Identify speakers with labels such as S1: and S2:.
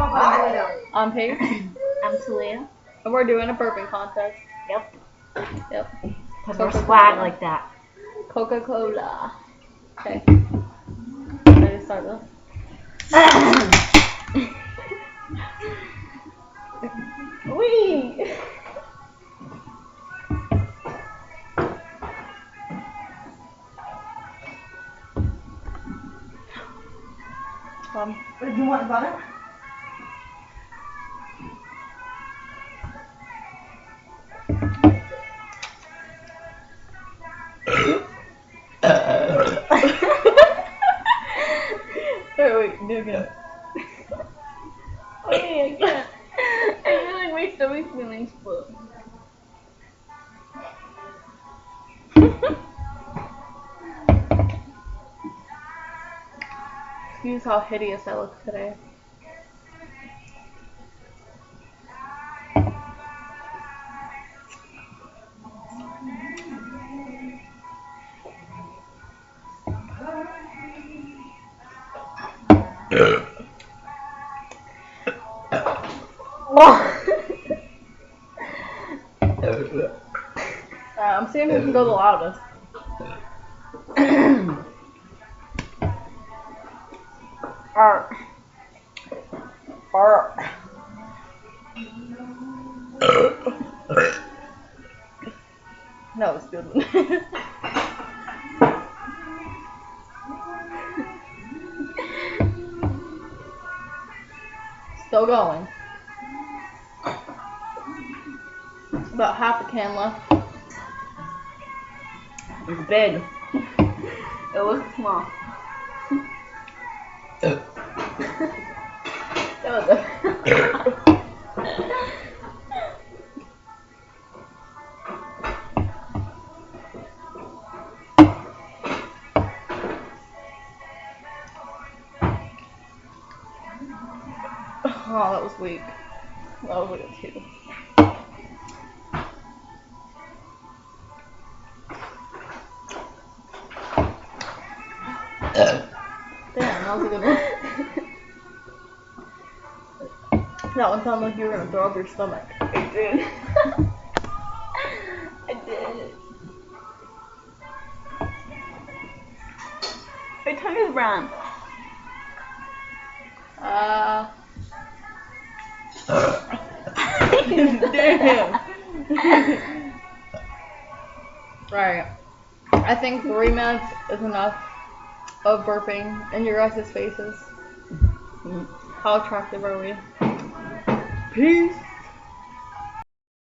S1: I'm Paige.
S2: I'm Talia.
S1: And we're doing a burping contest.
S2: Yep.
S1: Yep.
S2: Because we're swag like that.
S1: Coca-Cola. Okay. Ready to start this? Wee!
S3: Do you want butter?
S1: Wait, do it again. Wait, I can't. I feel like my stomach's feeling full. Excuse how hideous I look today. I'm seeing who can go the loudest. That was good. Still going. About half a can left.
S2: It's big. It looks small.
S1: Oh, that was weak. That was like a 2. Damn, that was a good one. That one sounded like you were gonna throw up your stomach.
S2: It did. I did. My tongue is brown.
S1: Damn. Right. I think 3 minutes is enough of burping in your guys' faces. How attractive are we? Peace.